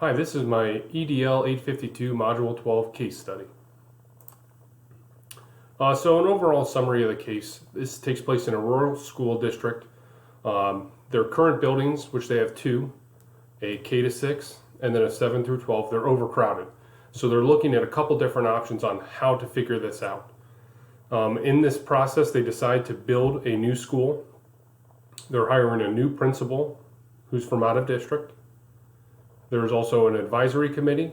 Hi, this is my EDL 852 Module 12 case study. So an overall summary of the case. This takes place in a rural school district. Their current buildings, which they have two, a K to 6 and then a 7 through 12, they're overcrowded. So they're looking at a couple different options on how to figure this out. In this process, they decide to build a new school. They're hiring a new principal who's from out of district. There's also an advisory committee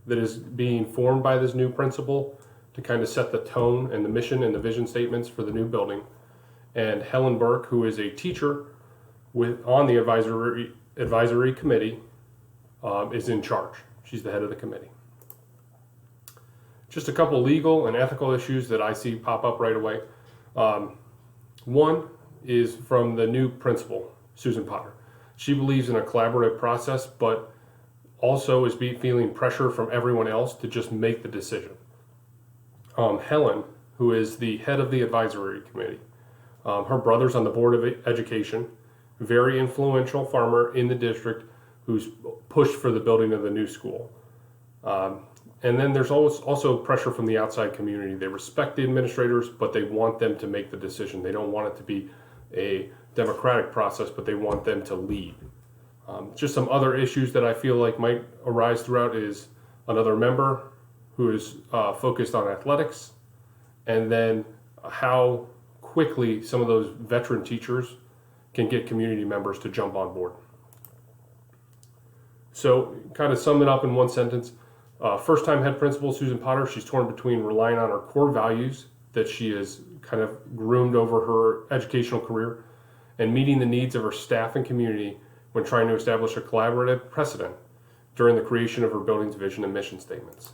that is being formed by this new principal to kind of set the tone and the mission and the vision statements for the new building. And Helen Burke, who is a teacher on the advisory committee, is in charge. She's the head of the committee. Just a couple legal and ethical issues that I see pop up right away. One is from the new principal, Susan Potter. She believes in a collaborative process, but also is feeling pressure from everyone else to just make the decision. Helen, who is the head of the advisory committee, her brother's on the board of education, very influential farmer in the district who's pushed for the building of the new school. And then there's also pressure from the outside community. They respect the administrators, but they want them to make the decision. They don't want it to be a democratic process, but they want them to lead. Just some other issues that I feel like might arise throughout is another member who is focused on athletics, and then how quickly some of those veteran teachers can get community members to jump on board. So kind of sum it up in one sentence. First-time head principal Susan Potter, she's torn between relying on her core values that she has kind of groomed over her educational career and meeting the needs of her staff and community when trying to establish a collaborative precedent during the creation of her building's vision and mission statements.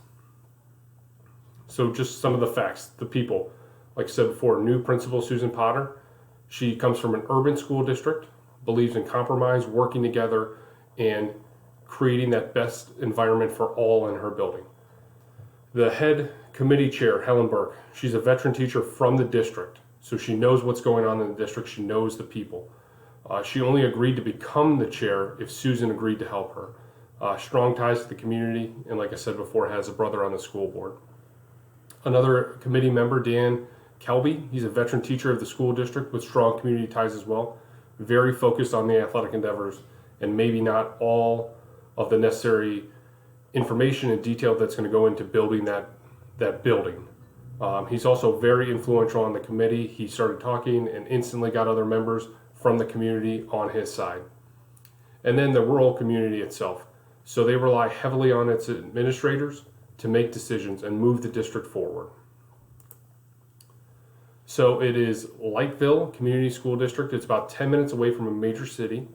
So just some of the facts, the people. Like I said before, new principal Susan Potter, she comes from an urban school district, believes in compromise, working together, and creating that best environment for all in her building. The head committee chair, Helen Burke, she's a veteran teacher from the district, so she knows what's going on in the district, she knows the people. She only agreed to become the chair if Susan agreed to help her. Strong ties to the community, and like I said before, has a brother on the school board. Another committee member, Dan Kelby, he's a veteran teacher of the school district with strong community ties as well. Very focused on the athletic endeavors and maybe not all of the necessary information and detail that's going to go into building that building. He's also very influential on the committee. He started talking and instantly got other members from the community on his side. And then the rural community itself. So they rely heavily on its administrators to make decisions and move the district forward. So it is Lightville Community School District. It's about 10 minutes away from a major city.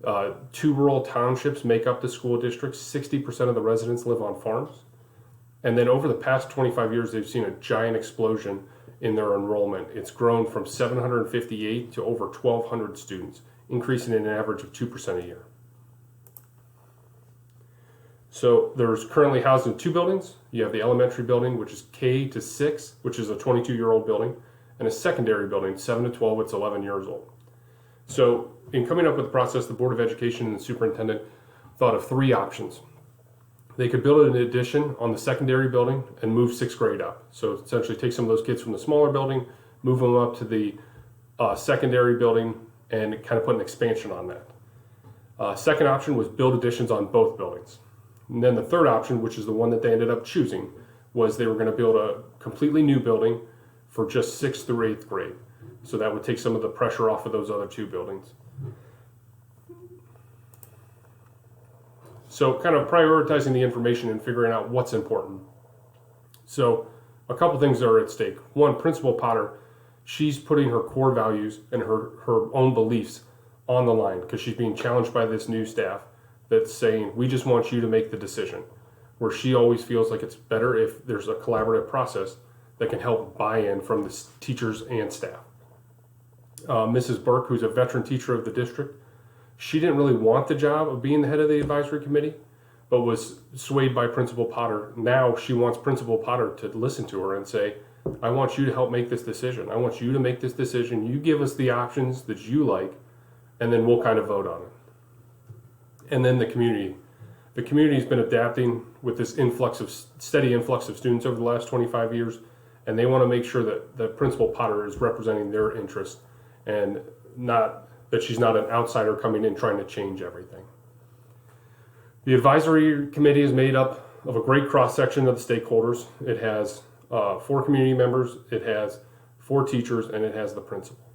2 rural townships make up the school district. 60% of the residents live on farms. And then over the past 25 years, they've seen a giant explosion in their enrollment. It's grown from 758 to over 1,200 students, increasing at an average of 2% a year. So there's currently housed in 2 buildings. You have the elementary building, which is K to 6, which is a 22-year-old building, and a secondary building, 7 to 12, it's 11 years old. So in coming up with the process, the Board of Education and the superintendent thought of 3 options. They could build an addition on the secondary building and move 6th grade up. So essentially take some of those kids from the smaller building, move them up to the secondary building, and kind of put an expansion on that. Second option was build additions on both buildings. And then the third option, which is the one that they ended up choosing, was they were going to build a completely new building for just 6th through 8th grade. So that would take some of the pressure off of those other 2 buildings. So kind of prioritizing the information and figuring out what's important. So a couple things are at stake. One, Principal Potter, she's putting her core values and her own beliefs on the line because she's being challenged by this new staff that's saying, we just want you to make the decision. Where she always feels like it's better if there's a collaborative process that can help buy-in from the teachers and staff. Mrs. Burke, who's a veteran teacher of the district, she didn't really want the job of being the head of the advisory committee, but was swayed by Principal Potter. Now she wants Principal Potter to listen to her and say, I want you to help make this decision. I want you to make this decision. You give us the options that you like, and then we'll kind of vote on it. And then the community. The community's been adapting with this steady influx of students over the last 25 years, and they want to make sure that Principal Potter is representing their interests and not that she's not an outsider coming in trying to change everything. The advisory committee is made up of a great cross-section of the stakeholders. It has 4 community members, it has 4 teachers, and it has the principal.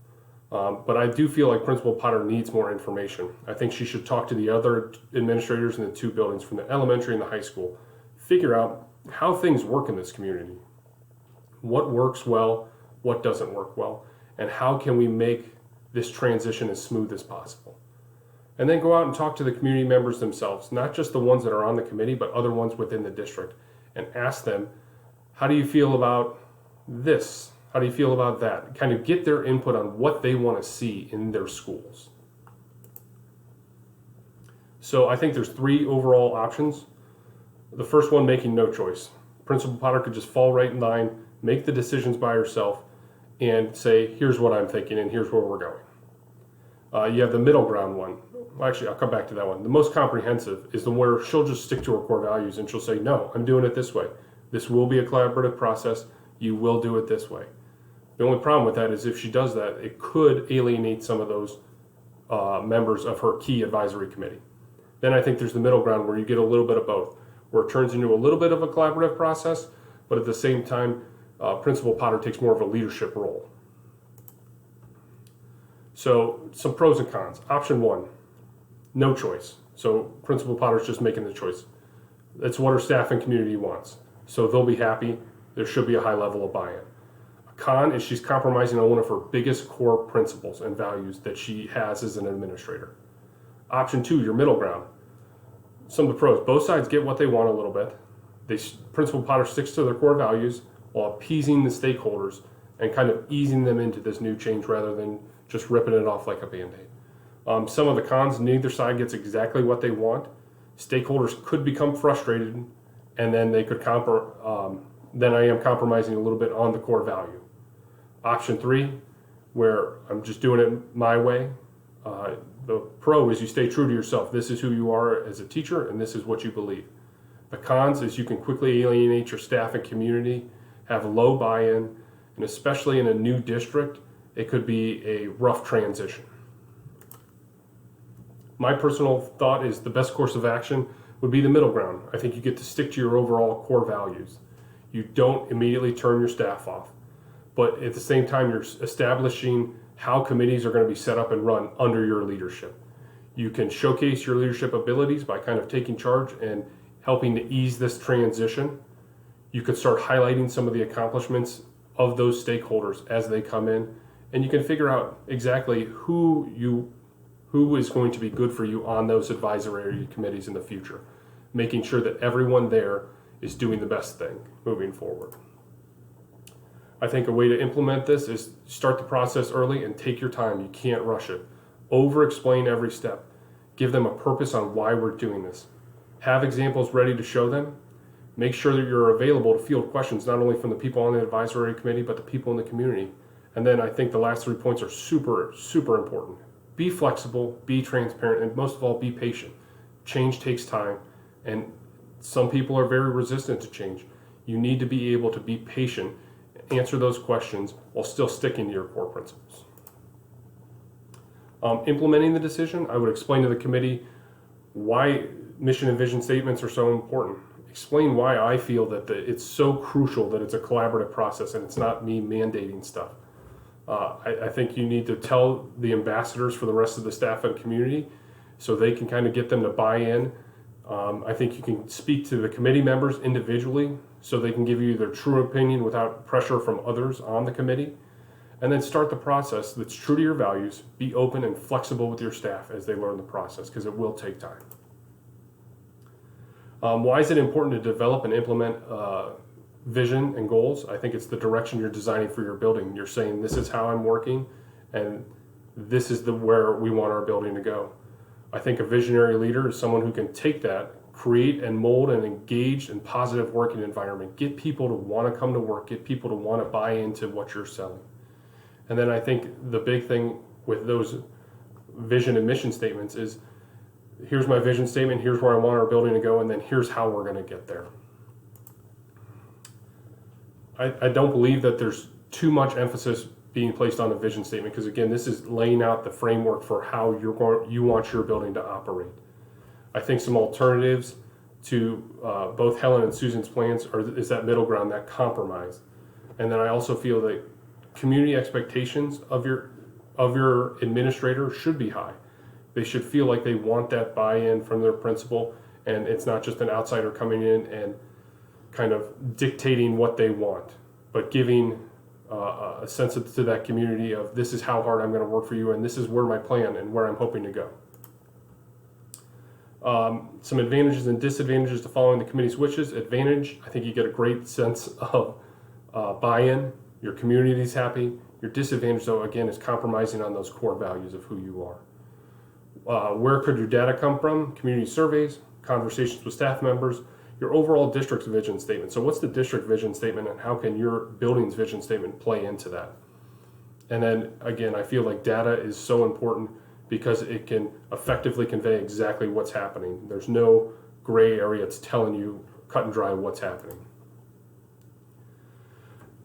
But I do feel like Principal Potter needs more information. I think she should talk to the other administrators in the 2 buildings from the elementary and the high school, figure out how things work in this community, what works well, what doesn't work well, and how can we make this transition as smooth as possible. And then go out and talk to the community members themselves, not just the ones that are on the committee, but other ones within the district, and ask them, how do you feel about this? How do you feel about that? Kind of get their input on what they want to see in their schools. So I think there's 3 overall options. The first one, making no choice. Principal Potter could just fall right in line, make the decisions by herself, and say, here's what I'm thinking and here's where we're going. You have the middle ground one. Well, actually, I'll come back to that one. The most comprehensive is the where she'll just stick to her core values and she'll say, no, I'm doing it this way. This will be a collaborative process. You will do it this way. The only problem with that is if she does that, it could alienate some of those members of her key advisory committee. Then I think there's the middle ground where you get a little bit of both, where it turns into a little bit of a collaborative process, but at the same time, Principal Potter takes more of a leadership role. So some pros and cons. Option 1, no choice. So Principal Potter's just making the choice. That's what her staff and community wants. So they'll be happy. There should be a high level of buy-in. Con is she's compromising on one of her biggest core principles and values that she has as an administrator. Option 2, your middle ground. Some of the pros, both sides get what they want a little bit. Principal Potter sticks to their core values while appeasing the stakeholders and kind of easing them into this new change rather than just ripping it off like a Band-Aid. Some of the cons, neither side gets exactly what they want. Stakeholders could become frustrated, and then they could then I am compromising a little bit on the core value. Option 3, where I'm just doing it my way. The pro is you stay true to yourself. This is who you are as a teacher, and this is what you believe. The cons is you can quickly alienate your staff and community, have low buy-in, and especially in a new district, it could be a rough transition. My personal thought is the best course of action would be the middle ground. I think you get to stick to your overall core values. You don't immediately turn your staff off, but at the same time, you're establishing how committees are going to be set up and run under your leadership. You can showcase your leadership abilities by kind of taking charge and helping to ease this transition. You could start highlighting some of the accomplishments of those stakeholders as they come in, and you can figure out exactly who is going to be good for you on those advisory committees in the future, making sure that everyone there is doing the best thing moving forward. I think a way to implement this is start the process early and take your time. You can't rush it. Over-explain every step. Give them a purpose on why we're doing this. Have examples ready to show them. Make sure that you're available to field questions, not only from the people on the advisory committee, but the people in the community. And then I think the last 3 points are super, super important. Be flexible, be transparent, and most of all, be patient. Change takes time, and some people are very resistant to change. You need to be able to be patient, answer those questions while still sticking to your core principles. Implementing the decision, I would explain to the committee why mission and vision statements are so important. Explain why I feel that it's so crucial that it's a collaborative process and it's not me mandating stuff. I think you need to tell the ambassadors for the rest of the staff and community so they can kind of get them to buy in. I think you can speak to the committee members individually so they can give you their true opinion without pressure from others on the committee. And then start the process that's true to your values. Be open and flexible with your staff as they learn the process, because it will take time. Why is it important to develop and implement vision and goals? I think it's the direction you're designing for your building. You're saying, this is how I'm working, and this is where we want our building to go. I think a visionary leader is someone who can take that, create and mold an engaged and positive working environment, get people to want to come to work, get people to want to buy into what you're selling. And then I think the big thing with those vision and mission statements is here's my vision statement, here's where I want our building to go, and then here's how we're going to get there. I don't believe that there's too much emphasis being placed on a vision statement, because again, this is laying out the framework for how you want your building to operate. I think some alternatives to both Helen and Susan's plans is that middle ground, that compromise. And then I also feel that community expectations of your administrator should be high. They should feel like they want that buy-in from their principal, and it's not just an outsider coming in and kind of dictating what they want, but giving a sense to that community of, this is how hard I'm going to work for you, and this is where my plan and where I'm hoping to go. Some advantages and disadvantages to following the committee's wishes. Advantage, I think you get a great sense of buy-in. Your community's happy. Your disadvantage, though, again, is compromising on those core values of who you are. Where could your data come from? Community surveys, conversations with staff members, your overall district's vision statement. So what's the district vision statement, and how can your building's vision statement play into that? And then, again, I feel like data is so important because it can effectively convey exactly what's happening. There's no gray area. It's telling you cut and dry what's happening.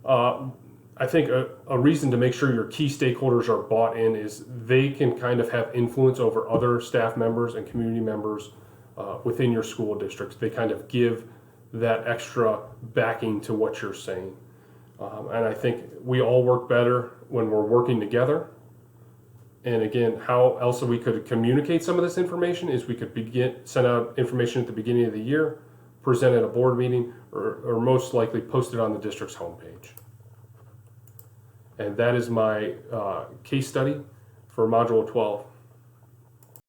I think a reason to make sure your key stakeholders are bought in is they can kind of have influence over other staff members and community members within your school districts. They kind of give that extra backing to what you're saying. And I think we all work better when we're working together. And again, how else we could communicate some of this information is we could send out information at the beginning of the year, present at a board meeting, or most likely post it on the district's homepage. And that is my case study for Module 12.